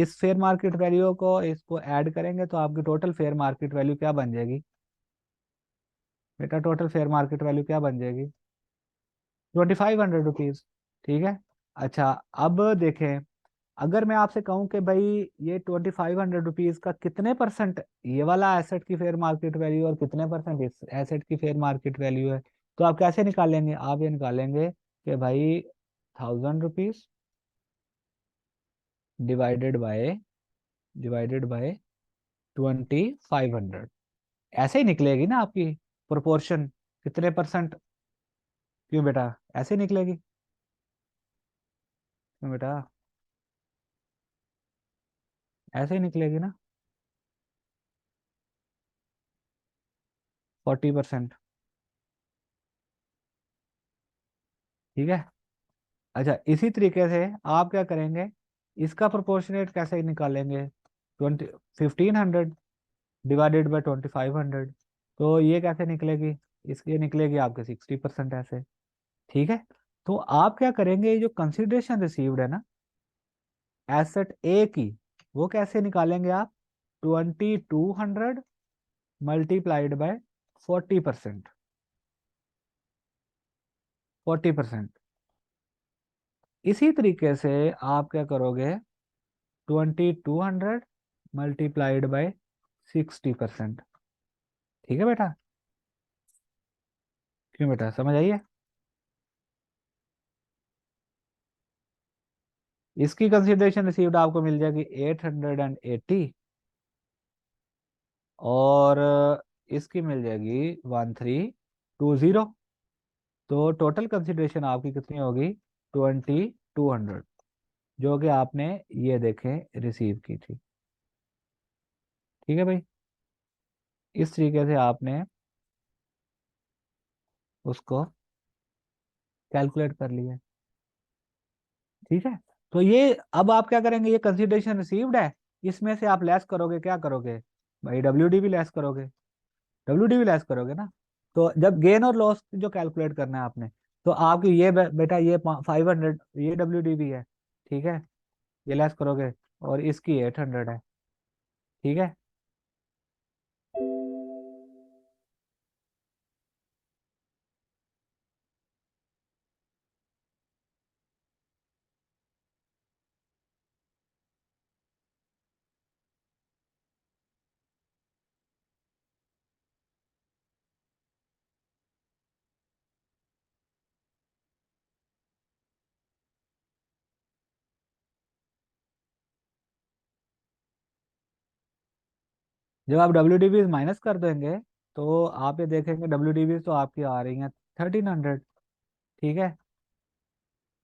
इस फेयर मार्केट वैल्यू को इसको ऐड करेंगे तो आपकी टोटल फेयर मार्केट वैल्यू क्या बन जाएगी बेटा, टोटल फेयर मार्केट वैल्यू क्या बन जाएगी, 2500 रुपीज। ठीक है, अच्छा अब देखें, अगर मैं आपसे कहूं कि भाई ये 2500 रुपीज का कितने परसेंट ये वाला एसेट की फेयर मार्केट वैल्यू और कितने परसेंट इस एसेट की फेयर मार्केट वैल्यू है, तो आप कैसे निकालेंगे, आप ये निकालेंगे कि भाई 1000 rupees divided by, divided by 2500, ऐसे ही निकलेगी ना आपकी प्रोपोर्शन, कितने परसेंट, क्यों बेटा ऐसे ही निकलेगी, क्यों बेटा ऐसे ही निकलेगी ना, 40%। ठीक है, अच्छा इसी तरीके से आप क्या करेंगे, इसका प्रोपोर्शनेट कैसे निकालेंगे, 1500 डिवाइडेड बाई 2500, तो ये कैसे निकलेगी, इसकी निकलेगी आपके 60% ऐसे। ठीक है, तो आप क्या करेंगे, ये जो कंसिडरेशन रिसीव्ड है ना, एसेट ए की, वो कैसे निकालेंगे आप? 2200 मल्टीप्लाइड बाय 40%। 40%। इसी तरीके से आप क्या करोगे? 2200 मल्टीप्लाइड बाय 60%। ठीक है बेटा? क्यों बेटा, समझ आइए? इसकी कंसिडरेशन रिसीव्ड आपको मिल जाएगी 880, और इसकी मिल जाएगी 1320। तो टोटल कंसिडरेशन आपकी कितनी होगी? 2200, जो कि आपने ये देखें रिसीव की थी। ठीक है भाई? इस तरीके से आपने उसको कैलकुलेट कर लिया। ठीक है? तो ये अब आप क्या करेंगे? ये कंसिडरेशन रिसीव्ड है, इसमें से आप लेस करोगे, क्या करोगे भाई? डब्ल्यूडी भी लेस करोगे। डब्ल्यूडी भी लेस करोगे ना। तो जब गेन और लॉस जो कैलकुलेट करना है आपने, तो आपकी ये बेटा ये 500 ये डब्ल्यूडी भी है। ठीक है? ये लेस करोगे, और इसकी 800 है। ठीक है? जब आप डब्ल्यू माइनस कर देंगे, तो आप ये देखेंगे डब्ल्यू तो आपकी आ रही हैं 1300। ठीक है?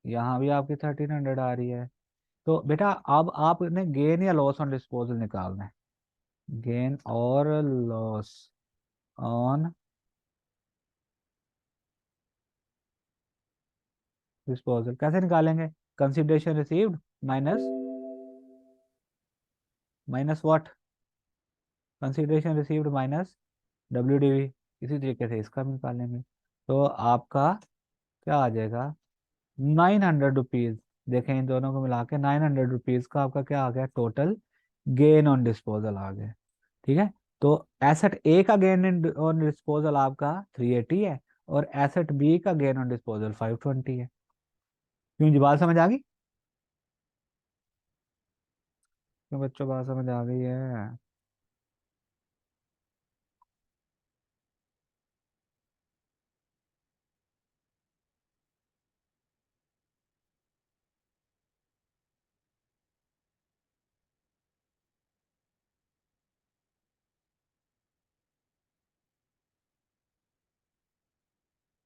यहाँ भी आपकी 1300 आ रही है। तो बेटा अब आपने गेन या लॉस ऑन डिस्पोजल निकालना है। गेन और लॉस ऑन डिस्पोजल कैसे निकालेंगे? Consideration received minus, minus what? Consideration received minus W. इसी तरीके से इसका भी निकालेंगे। तो आपका क्या आ जाएगा? 900 रुपीज। देखें, इन दोनों को मिला के 900 रुपीज का आपका क्या आ गया? टोटल गेन ऑन डिस्पोजल आ गया। ठीक है? तो एसेट ए का गेन ऑन डिस्पोजल आपका 380 है, और एसेट बी का गेन ऑन डिस्पोजल 520 है। क्यों जी, बात समझ आ गई? क्यों बच्चों, बात समझ आ गई है?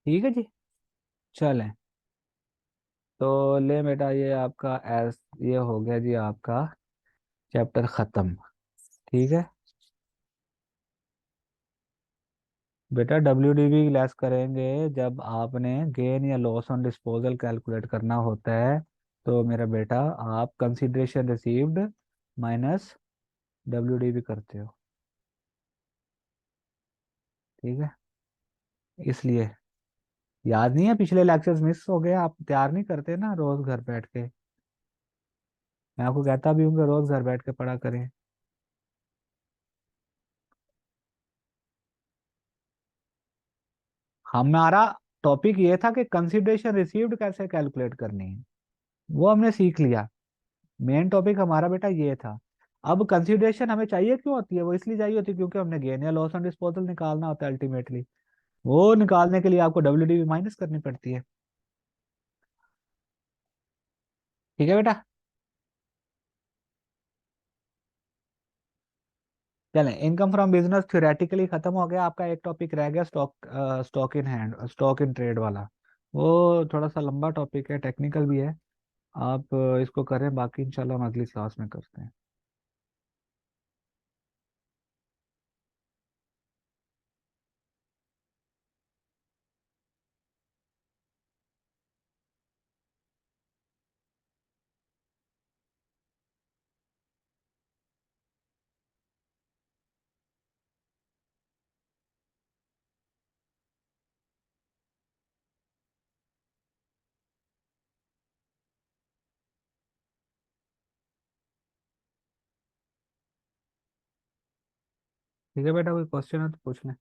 ठीक है जी। चलें। तो ले बेटा, ये आपका एस ये हो गया जी आपका चैप्टर खत्म। ठीक है? बेटा डब्ल्यू लेस करेंगे जब आपने गेन या लॉस ऑन डिस्पोजल कैलकुलेट करना होता है। तो मेरा बेटा, आप कंसिडरेशन रिसीव्ड माइनस डब्ल्यू करते हो। ठीक है? इसलिए याद नहीं है, पिछले लेक्चर्स मिस हो गए, आप तैयार नहीं करते ना रोज घर बैठ के। मैं आपको कहता भी हूँ कि रोज घर बैठ के पढ़ा करें। हमारा टॉपिक ये था कि कंसिडरेशन रिसीव्ड कैसे कैलकुलेट करनी है, वो हमने सीख लिया। मेन टॉपिक हमारा बेटा ये था। अब कंसिडरेशन हमें चाहिए क्यों होती है? वो इसलिए चाहिए होती है क्योंकि हमने गेन या लॉस ऑन डिस्पोजल निकालना होता है अल्टीमेटली। वो निकालने के लिए आपको डब्ल्यू माइनस करनी पड़ती है। ठीक है बेटा? चलें, इनकम फ्रॉम बिजनेस थ्योरेटिकली खत्म हो गया। आपका एक टॉपिक रह गया, stock stock in hand, stock in trade वाला। वो थोड़ा सा लंबा टॉपिक है, टेक्निकल भी है। आप इसको करें, बाकी इंशाल्लाह हम अगली क्लास में करते हैं। ठीक है बेटा, कोई क्वेश्चन है तो पूछ लें।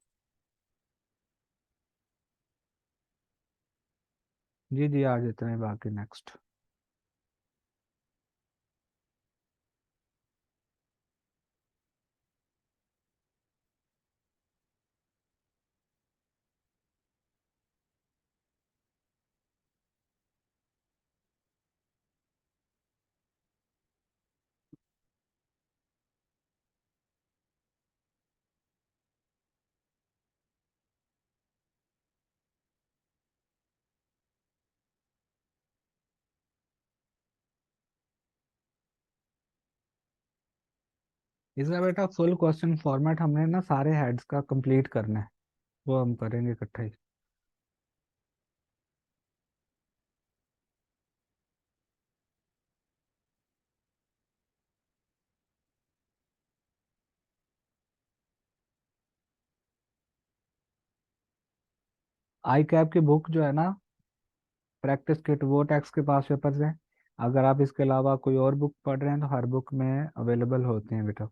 जी जी, आ जाते हैं बाकी नेक्स्ट। इसका बेटा फुल क्वेश्चन फॉर्मेट हमने ना सारे हेड्स का कंप्लीट करना है, वो हम करेंगे इकट्ठा ही। आई कैप की बुक जो है ना, प्रैक्टिस किट, वो टैक्स के पास पेपर्स हैं। अगर आप इसके अलावा कोई और बुक पढ़ रहे हैं तो हर बुक में अवेलेबल होते हैं बेटा।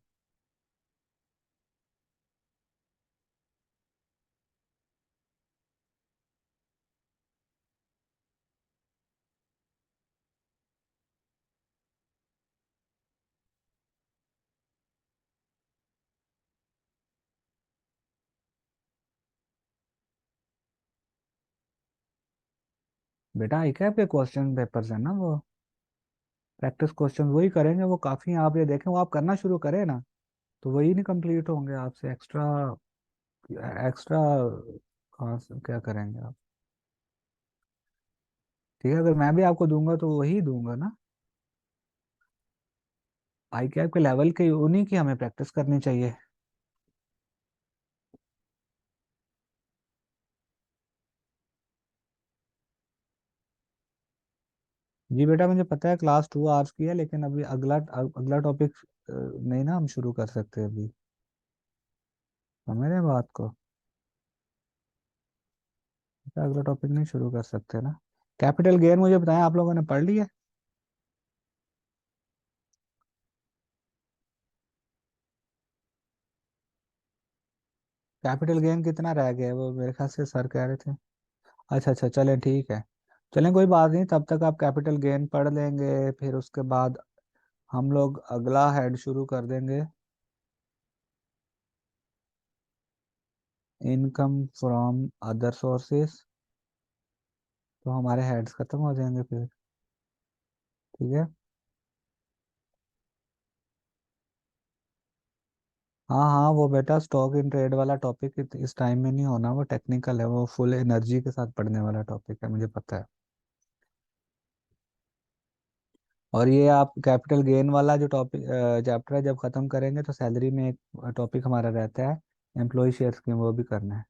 बेटा आई कैप के क्वेश्चन पेपर्स है ना वो, प्रैक्टिस क्वेश्चन वही करेंगे, वो काफ़ी हैं। आप ये देखें, वो आप करना शुरू करें ना, तो वही नहीं कंप्लीट होंगे आपसे। एक्स्ट्रा एक्स्ट्रा कहाँ से क्या करेंगे आप? ठीक है, अगर मैं भी आपको दूंगा तो वही दूंगा ना। आई कैप के लेवल के उन्हीं की हमें प्रैक्टिस करनी चाहिए। जी बेटा, मुझे पता है क्लास 2 आवर्स की है, लेकिन अभी अगला अगला टॉपिक नहीं ना हम शुरू कर सकते अभी। समझ रहे हैं बात को? अगला टॉपिक नहीं शुरू कर सकते ना। कैपिटल गेन मुझे बताएं, आप लोगों ने पढ़ लिया? कैपिटल गेन कितना रह गया है वो, मेरे ख्याल से सर कह रहे थे। अच्छा अच्छा, चलें ठीक है। चलें कोई बात नहीं, तब तक आप कैपिटल गेन पढ़ लेंगे, फिर उसके बाद हम लोग अगला हेड शुरू कर देंगे, इनकम फ्रॉम अदर सोर्सेस। तो हमारे हेड्स खत्म हो जाएंगे फिर। ठीक है। हाँ हाँ, वो बेटा स्टॉक इन ट्रेड वाला टॉपिक इस टाइम में नहीं होना, वो टेक्निकल है, वो फुल एनर्जी के साथ पढ़ने वाला टॉपिक है, मुझे पता है। और ये आप कैपिटल गेन वाला जो टॉपिक चैप्टर है, जब खत्म करेंगे तो सैलरी में एक टॉपिक हमारा रहता है, एम्प्लॉय शेयर स्कीम, वो भी करना है।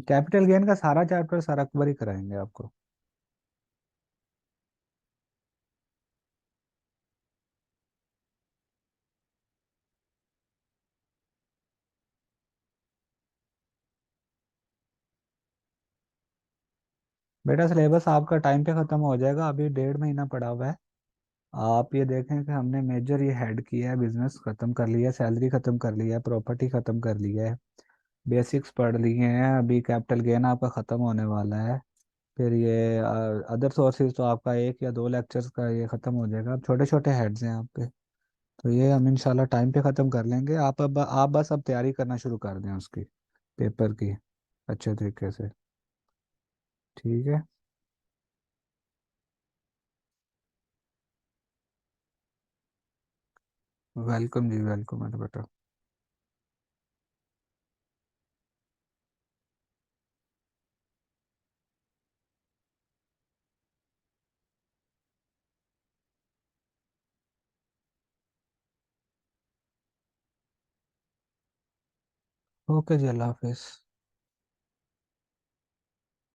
कैपिटल गेन का सारा चैप्टर सारा कवर ही कराएंगे आपको। बेटा सिलेबस आपका टाइम पे खत्म हो जाएगा, अभी 1.5 महीना पड़ा हुआ है। आप ये देखें कि हमने मेजर ये हेड किया है, बिजनेस खत्म कर लिया है, सैलरी खत्म कर लिया है, प्रॉपर्टी खत्म कर लिया है, बेसिक्स पढ़ लिए हैं, अभी कैपिटल गेन आपका ख़त्म होने वाला है। फिर ये अदर सोर्सेज तो आपका 1 या 2 लेक्चर्स का ये ख़त्म हो जाएगा। अब छोटे छोटे हेड्स हैं आपके, तो ये हम इंशाल्लाह टाइम पे ख़त्म कर लेंगे। आप बस अब तैयारी करना शुरू कर दें उसकी, पेपर की, अच्छे तरीके से। ठीक है। वेलकम जी, वेलकम है बेटा। ओके जी, अल्लाह हाफिज़।